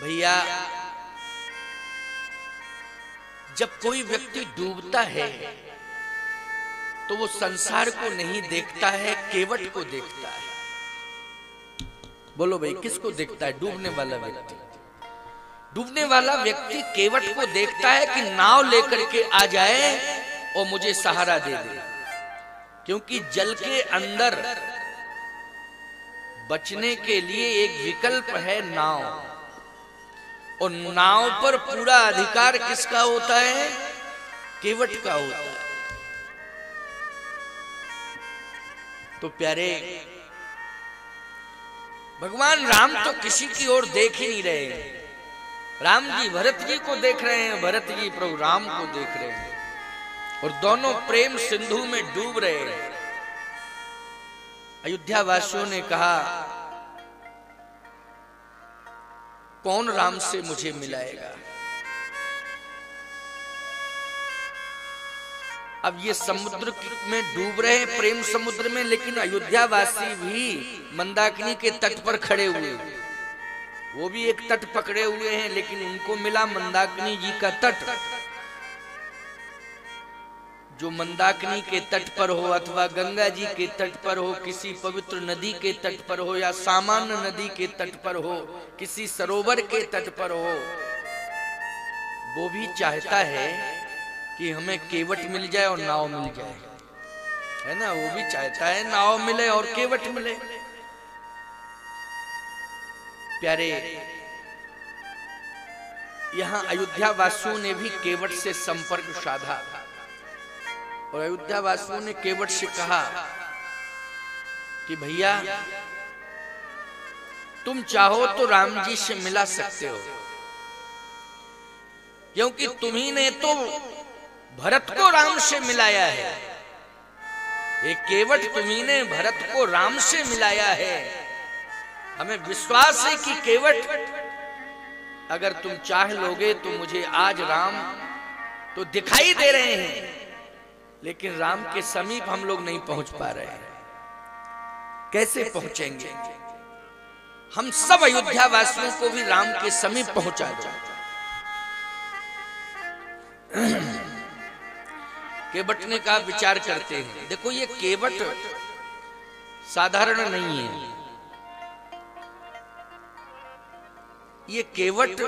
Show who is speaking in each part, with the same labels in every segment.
Speaker 1: भैया जब कोई व्यक्ति डूबता है तो वो संसार को नहीं देखता है, केवट को देखता है। बोलो भाई, किसको देखता है? डूबने वाला व्यक्ति। डूबने वाला व्यक्ति केवट को देखता है कि नाव लेकर के आ जाए और मुझे सहारा दे दे, क्योंकि जल के अंदर बचने के लिए एक विकल्प है नाव, और नाव पर पूरा अधिकार किसका होता है? केवट का होता है। तो प्यारे, भगवान राम तो किसी की ओर देख ही नहीं रहे हैं। राम जी भरत जी को देख रहे हैं, भरत जी प्रभु राम को देख रहे हैं, और दोनों प्रेम सिंधु में डूब रहे हैं। अयोध्या वासियों ने कहा, कौन राम से मुझे मिलाएगा? अब ये समुद्र में डूब रहे हैं, प्रेम समुद्र में, लेकिन अयोध्या वासी भी मंदाकिनी के तट पर खड़े हुए, वो भी एक तट पकड़े हुए हैं, लेकिन उनको मिला मंदाकिनी जी का तट। जो मंदाकिनी के तट पर हो अथवा गंगा जी के तट पर हो, किसी पवित्र नदी के तट पर हो, या सामान्य नदी के तट पर हो, किसी सरोवर के तट पर हो, वो भी चाहता है कि हमें केवट मिल जाए और नाव मिल जाए, है ना? वो भी चाहता है नाव मिले और केवट मिले। प्यारे, यहां अयोध्या वासियों ने भी केवट से संपर्क साधा, और अयोध्या वासियों ने केवट से कहा कि भैया तुम चाहो तो राम जी से मिला सकते हो, क्योंकि तुम्ही ने तो भरत को राम से मिलाया है। एक केवट तुम्ही ने भरत को राम से मिलाया है। हमें विश्वास है कि केवट, अगर तुम चाह लोगे तो मुझे आज राम तो दिखाई दे रहे हैं, लेकिन राम के समीप हम लोग नहीं पहुंच पा रहे हैं। कैसे पहुंचेंगे? हम सब अयोध्या वासियों को भी राम के समीप पहुंचा दो। केवट ने कहा, विचार करते हैं। देखो, ये केवट साधारण नहीं है, ये केवट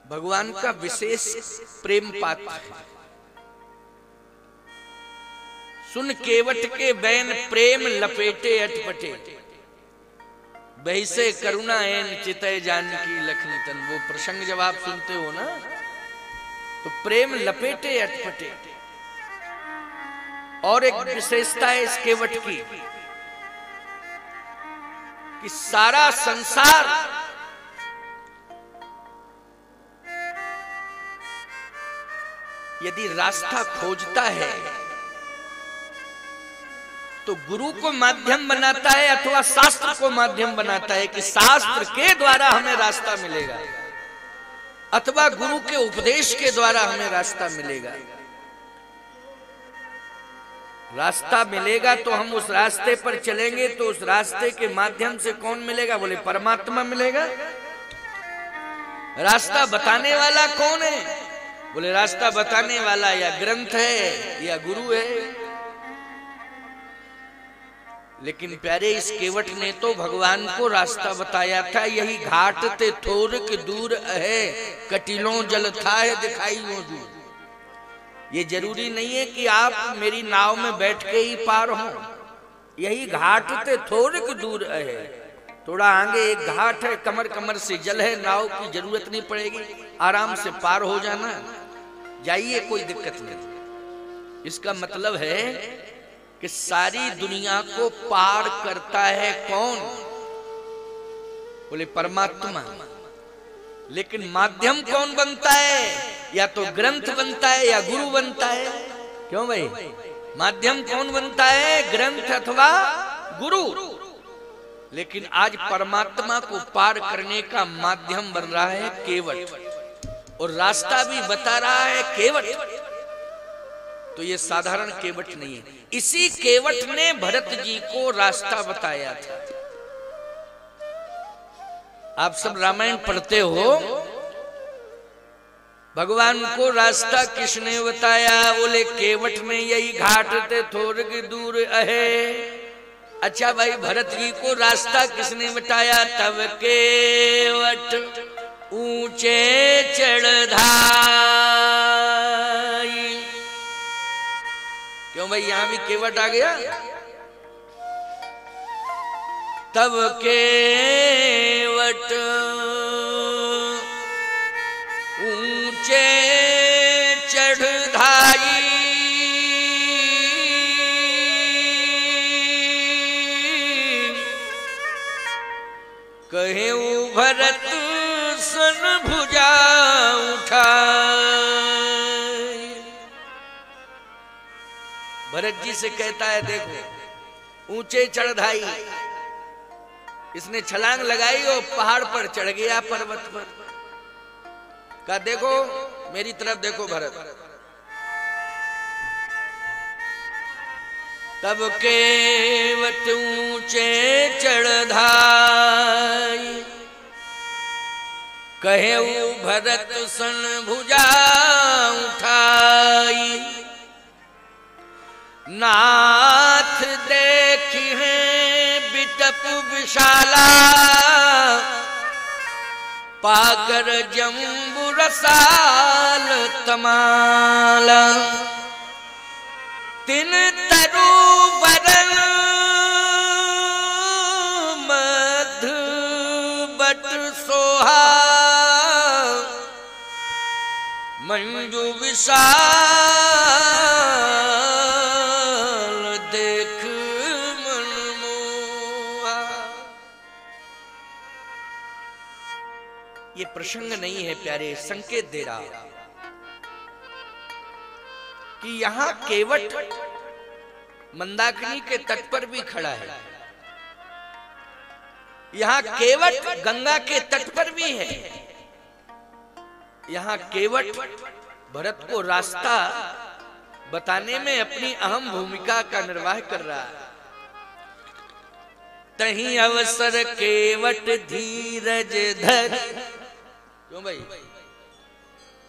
Speaker 1: भगवान का विशेष प्रेम पात्र है। सुन केवट के बैन प्रेम लपेटे अटपटे, बहिसे करुणा एन चितय जानकी लखन तन। वो प्रसंग जब आप सुनते हो ना, तो प्रेम लपेटे अटपटे। और एक विशेषता है इस केवट की कि सारा संसार यदि रास्ता खोजता है तो गुरु को माध्यम बनाता है अथवा शास्त्र को माध्यम बनाता है, कि शास्त्र के द्वारा हमें रास्ता मिलेगा अथवा गुरु के उपदेश के द्वारा हमें रास्ता मिलेगा। रास्ता मिलेगा तो हम उस रास्ते पर चलेंगे, तो उस रास्ते के माध्यम से कौन मिलेगा? बोले परमात्मा मिलेगा। रास्ता बताने वाला कौन है? बोले रास्ता बताने वाला या ग्रंथ है या गुरु है। लेकिन प्यारे, इस केवट ने तो भगवान को रास्ता बताया था। यही घाट ते थोरक दूर है, कटिलों जल था है दिखाई मौजूद। ये जरूरी नहीं है कि आप मेरी नाव में बैठ के ही पार हो। यही घाट ते थोरक दूर है, थोड़ा आगे एक घाट है, कमर कमर से जल है, नाव की जरूरत नहीं पड़ेगी, आराम से पार हो जाना, जाइए, कोई दिक्कत नहीं। इसका मतलब है कि सारी दुनिया को पार करता है कौन? बोले परमात्मा। लेकिन माध्यम कौन बनता है? या तो ग्रंथ बनता है या गुरु बनता है। क्यों भाई? माध्यम कौन बनता है? ग्रंथ अथवा गुरु। लेकिन आज परमात्मा को पार करने का माध्यम बन रहा है केवट, और रास्ता भी बता रहा है केवट। तो ये साधारण केवट नहीं है। इसी केवट ने भरत जी को रास्ता बताया था। आप सब रामायण पढ़ते हो। भगवान को रास्ता किसने बताया? बोले केवट ने, यही घाट ते थोर की दूर है। अच्छा भाई, भरत जी को रास्ता किसने बताया? तब केवट ऊंचे चढ़धाई। क्यों भाई, यहां भी केवट आ गया? तब केवट ऊंचे चढ़धाई। कहे भरत सन भुजा उठाई। भरत जी से कहता है, देखो ऊंचे चढ़धाई, इसने छलांग लगाई और पहाड़ पर चढ़ गया, पर्वत पर। कहा देखो मेरी तरफ देखो भरत। तब केवट ऊंचे चढ़धाई। कहे भरत सन भुजा उठाई। नाथ देखी है बिटप विशाला। पाकर जम्बू रसाल तमाला। तिन तरु बदन मधु बट सोहा। मंजू विशाल देख मनमोहा। ये प्रसंग नहीं है प्यारे, संकेत दे रहा कि यहां केवट मंदाकिनी के तट पर भी खड़ा है। यहां केवट गंगा के तट पर भी है। यहां केवट भरत को रास्ता बताने में अपनी अहम भूमिका का निर्वाह कर रहा है। तहीं अवसर केवट धीरज धर। क्यों भाई,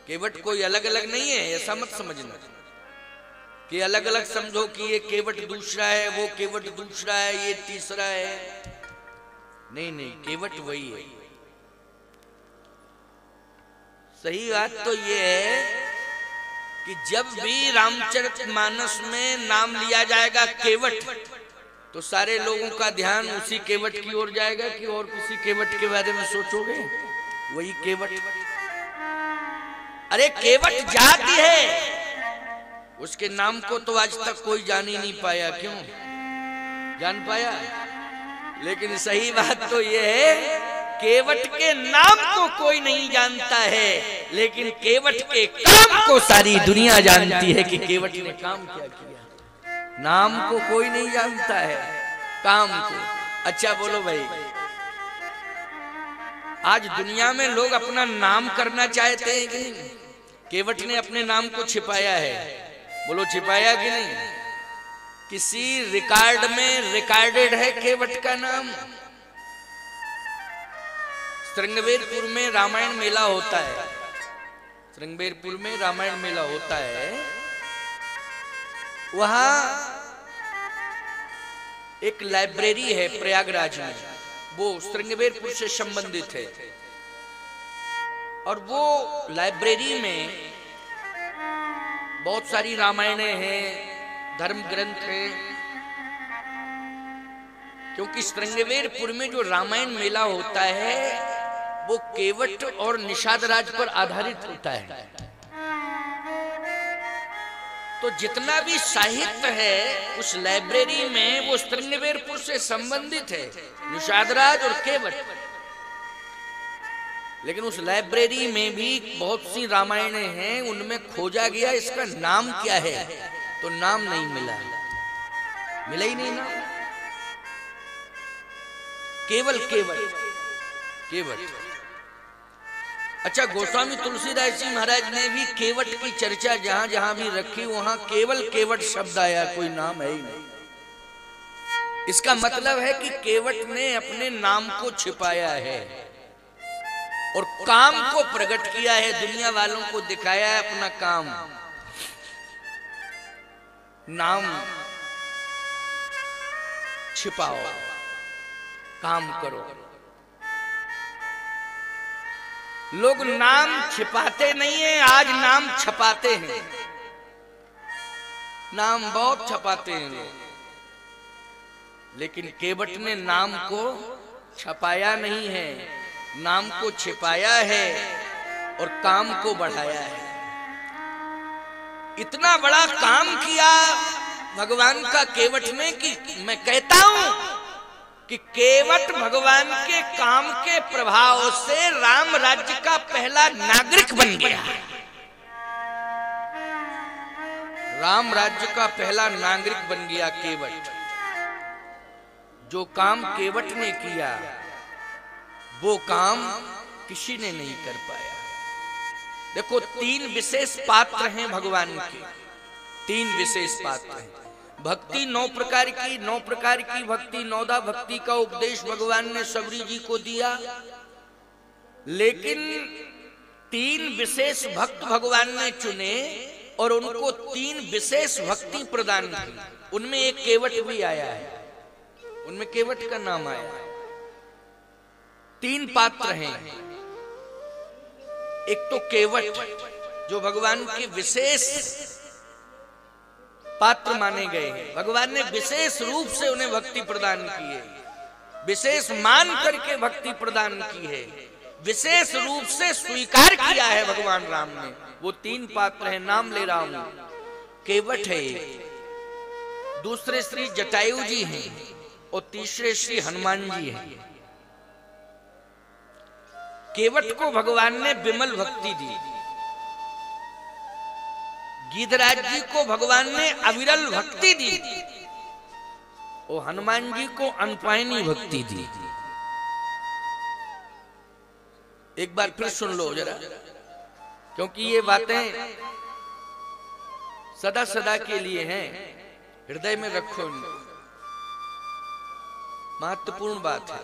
Speaker 1: केवट कोई अलग अलग नहीं है, ऐसा मत समझना कि अलग अलग समझो कि ये केवट दूसरा है, वो केवट दूसरा है, ये तीसरा है। नहीं नहीं, केवट वही है। सही बात तो ये है कि जब भी रामचरितमानस में नाम लिया जाएगा केवट, तो सारे लोगों का ध्यान उसी केवट की ओर जाएगा कि और किसी केवट के बारे में सोचोगे? वही केवट। अरे केवट जाति है, उसके नाम को तो आज तक कोई जान ही नहीं पाया। क्यों जान पाया? लेकिन सही बात तो ये है, केवट के नाम को कोई नहीं जानता है, लेकिन केवट के काम को सारी दुनिया जानती है कि केवट ने काम क्या किया। नाम को कोई नहीं जानता है, काम को। अच्छा बोलो भाई, आज दुनिया में लोग अपना नाम करना चाहते हैं कि नहीं? केवट ने अपने नाम को छिपाया है। बोलो छिपाया कि नहीं? किसी रिकॉर्ड में रिकॉर्डेड है केवट का नाम। श्रृंगवेरपुर में रामायण मेला होता है। श्रृंगवेरपुर में रामायण मेला होता है। वहां एक लाइब्रेरी है प्रयागराज में, वो श्रृंगवेरपुर से संबंधित है। और वो लाइब्रेरी में बहुत सारी रामायणें हैं, धर्म ग्रंथ हैं। क्योंकि श्रृंगवेरपुर में जो रामायण मेला होता है वो केवट और निषाद राज पर आधारित होता है। तो जितना भी साहित्य है उस लाइब्रेरी में वो श्रृंगवेरपुर से संबंधित है, निषाद राज और केवट। लेकिन उस लाइब्रेरी में भी बहुत सी रामायणें हैं, उनमें खोजा गया इसका नाम क्या है, तो नाम नहीं मिला। मिला ही नहीं नाम, केवल केवट केवट। अच्छा, गोस्वामी तुलसीदास जी महाराज ने भी केवट की चर्चा जहां जहां भी रखी, वहां केवल केवट शब्द आया, कोई नाम है ही नहीं। इसका मतलब है कि केवट ने अपने नाम को छिपाया है। और काम को प्रकट किया है, दुनिया वालों को दिखाया है अपना काम। नाम छिपाओ, काम करो। लोग नाम छिपाते नहीं है, आज नाम छपाते हैं। नाम बहुत छपाते हैं लोग, लेकिन केवट ने नाम को छपाया नहीं है, नाम को छिपाया है और काम को बढ़ाया है। इतना बड़ा काम किया भगवान का केवट ने कि मैं कहता हूं कि केवट भगवान के काम के प्रभाव से राम राज्य का पहला नागरिक बन गया। राम राज्य का पहला नागरिक बन गया केवट। जो काम केवट ने किया वो काम किसी ने नहीं कर पाया। देखो, 3 विशेष पात्र हैं भगवान के, 3 विशेष पात्र हैं। भक्ति 9 प्रकार की, 9 प्रकार की भक्ति, 9दा भक्ति का उपदेश भगवान ने सबरी जी को दिया। लेकिन 3 विशेष भक्त भगवान ने चुने और उनको 3 विशेष भक्ति प्रदान की। उनमें एक केवट भी आया है, उनमें केवट का नाम आया है। 3 पात्र हैं। एक तो केवट जो भगवान के विशेष पात्र माने गए हैं, भगवान ने विशेष रूप से उन्हें भक्ति प्रदान की है, विशेष मान करके भक्ति प्रदान की है, विशेष रूप से स्वीकार किया है भगवान राम ने। वो 3 पात्र हैं, नाम ले रहा हूं। केवट है, दूसरे श्री जटायु जी हैं और तीसरे श्री हनुमान जी हैं। केवट को भगवान ने विमल भक्ति दी, गिरिराज जी को भगवान ने अविरल भक्ति दी और हनुमान जी को अनपायनी भक्ति दी। एक बार फिर सुन लो जरा, क्योंकि ये बातें सदा सदा के लिए हैं, हृदय में रखो इनको, महत्वपूर्ण बात है।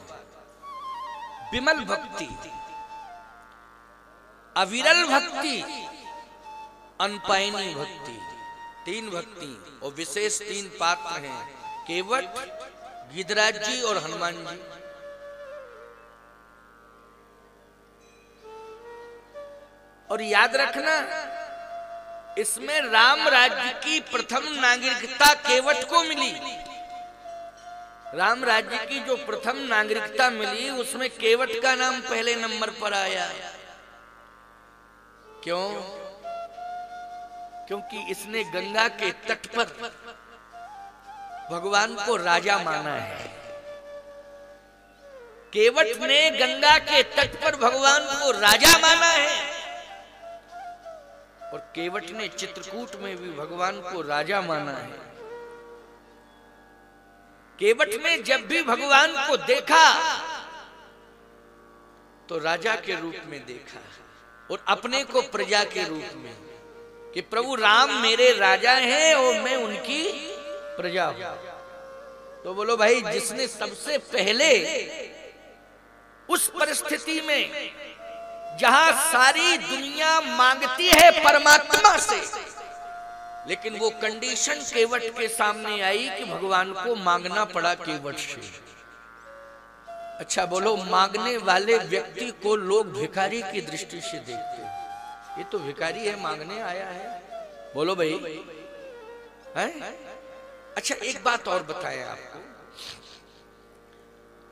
Speaker 1: विमल भक्ति, अविरल भक्ति, अनपायनी भक्ति, 3 भक्ति और विशेष 3 पात्र हैं, केवट, गिरिराज जी और हनुमान जी। और याद रखना, इसमें राम राज्य की प्रथम नागरिकता केवट को मिली। राम राज्य की जो प्रथम नागरिकता मिली उसमें केवट का नाम पहले नंबर पर आया। क्यों? क्योंकि इसने गंगा के तट पर भगवान को राजा माना है। केवट ने गंगा के तट पर भगवान को राजा माना है और केवट ने चित्रकूट में भी भगवान को राजा माना है। केवट ने जब भी भगवान को देखा तो राजा के रूप में देखा और अपने को प्रजा के रूप में, कि प्रभु राम मेरे राजा हैं और मैं उनकी प्रजा हूं। तो बोलो भाई, जिसने सबसे पहले उस परिस्थिति में जहां सारी दुनिया मांगती है परमात्मा से, लेकिन वो कंडीशन केवट के सामने आई कि भगवान को मांगना पड़ा केवट से। अच्छा बोलो, मांगने वाले व्यक्ति को लोग भिखारी की दृष्टि से देखते हैं, ये तो भिखारी है, मांगने आया है। बोलो भाई, है? अच्छा एक बात और बताएं आपको,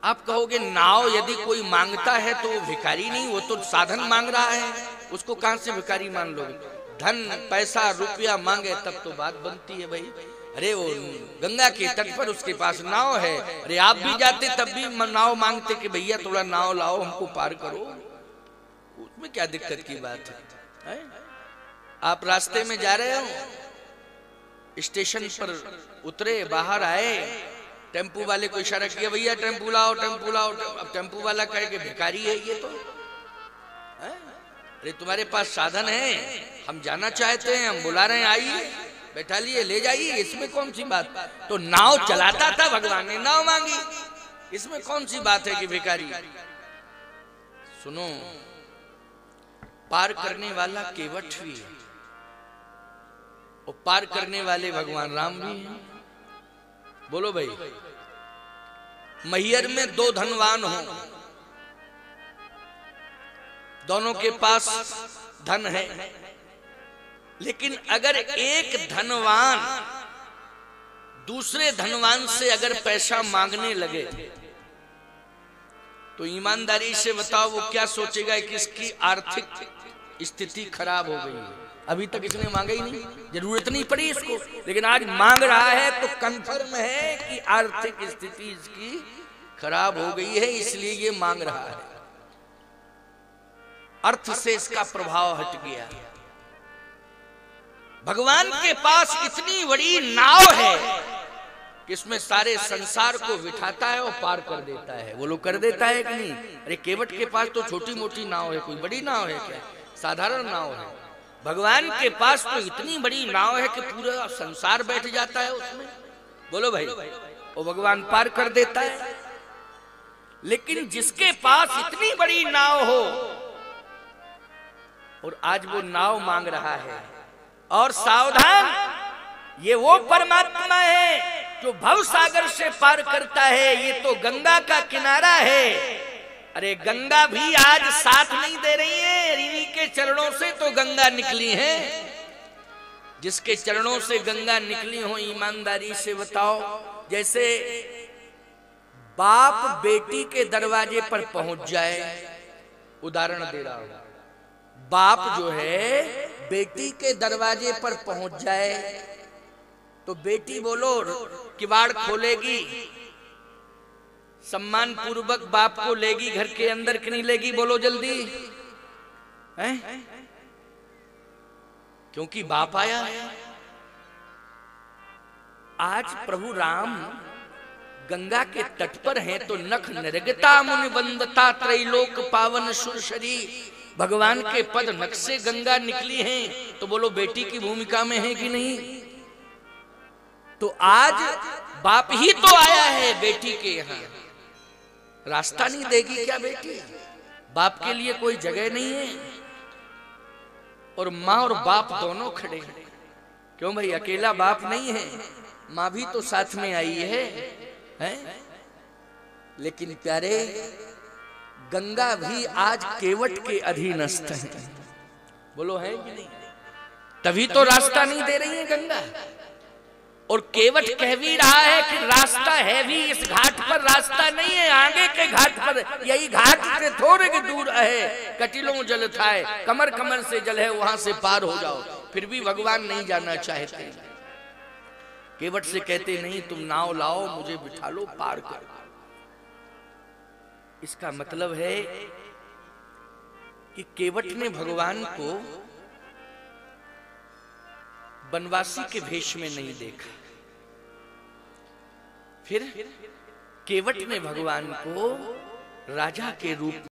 Speaker 1: आप कहोगे नाव यदि कोई मांगता है तो वो भिखारी नहीं, वो तो साधन मांग रहा है, उसको कहां से भिखारी मान लोगे? धन पैसा रुपया मांगे तब तो बात बनती है भाई। अरे वो गंगा के तट पर उसके पास नाव है, अरे आप भी जाते तब भी नाव मांगते कि भैया थोड़ा नाव लाओ हमको पार करो, उसमें क्या दिक्कत की बात है? आप रास्ते में जा रहे हो, स्टेशन पर उतरे, बाहर आए, टेम्पू वाले को इशारा किया भैया टेम्पू लाओ टेम्पू लाओ। अब टेम्पू वाला कहे कि भिखारी है ये तो, अरे तुम्हारे पास साधन है, हम जाना चाहते हैं, हम बुला रहे हैं, आइए बैठा लिए ले जाइए, इसमें कौन सी बात? तो नाव चलाता था भगवान ने नाव मांगी, इसमें कौन सी बात है कि भिखारी? सुनो, पार करने वाला केवट भी है और पार करने वाले भगवान राम भी हैं। बोलो भाई, मैहर में दो धनवान हो, दोनों के पास धन है, लेकिन अगर एक धनवान दूसरे धनवान से अगर पैसा मांगने लगे तो ईमानदारी से बताओ वो क्या सोचेगा कि इसकी आर्थिक स्थिति खराब हो गई है। अभी तक इसने मांगा ही नहीं, जरूरत नहीं पड़ी इसको, लेकिन आज मांग रहा है तो कंफर्म है कि आर्थिक स्थिति इसकी खराब हो गई है, इसलिए ये मांग रहा है। अर्थ से इसका प्रभाव हट गया। भगवान के पास इतनी बड़ी नाव है कि इसमें सारे संसार को बिठाता है और पार कर देता है। वो लोग कर देता है कि नहीं? अरे केवट के पास तो छोटी मोटी नाव है, कोई बड़ी नाव है क्या? साधारण नाव है। भगवान के पास तो इतनी बड़ी नाव है कि पूरा संसार बैठ जाता है उसमें। बोलो भाई, वो भगवान पार कर देता है। लेकिन जिसके पास इतनी बड़ी नाव हो और आज वो नाव मांग रहा है, और सावधान, ये वो परमात्मा है जो भव सागर से पार करता है। ये तो गंगा का किनारा है। अरे गंगा भी आज साथ नहीं दे रही है, इन्हीं के चरणों से तो गंगा निकली है। जिसके चरणों से गंगा निकली हो, ईमानदारी से बताओ, जैसे बाप बेटी के दरवाजे पर पहुंच जाए, उदाहरण दे रहा हूं, बाप जो है बेटी के दरवाजे पर पहुंच जाए तो बेटी बोलो किवाड़ खोलेगी, सम्मान पूर्वक बाप को लेगी घर के अंदर कि नहीं लेगी? बोलो जल्दी है? क्योंकि बाप आया है। आज प्रभु राम गंगा के तट पर हैं तो नख नरगता मुनि वंदता त्रैलोक पावन सुरसरी। भगवान के पद नख से गंगा निकली हैं, तो बोलो बेटी की भूमिका में है कि नहीं? तो आज बाप ही तो आया है बेटी के यहाँ, रास्ता नहीं देगी क्या बेटी? बाप के लिए कोई जगह नहीं है। और माँ और बाप दोनों खड़े हैं। क्यों भाई, अकेला बाप नहीं है, माँ भी तो साथ में आई है, हैं? लेकिन प्यारे, गंगा भी आज केवट के अधीनस्थ है। बोलो है कि नहीं? तभी तो रास्ता नहीं दे रही है गंगा। और केवट कह भी रहा है कि रास्ता है भी इस घाट पर, रास्ता नहीं है आगे के घाट पर। यही घाट से थोड़े की दूर है, कटिलों जल थाए, कमर कमर से जल है, वहां से पार हो जाओ। फिर भी भगवान नहीं जाना चाहते। केवट से कहते नहीं, तुम नाव लाओ, मुझे बिठा लो, पार करो। इसका मतलब है कि केवट ने भगवान को बनवासी के भेष में नहीं देखा। फिर केवट ने भगवान को राजा के रूप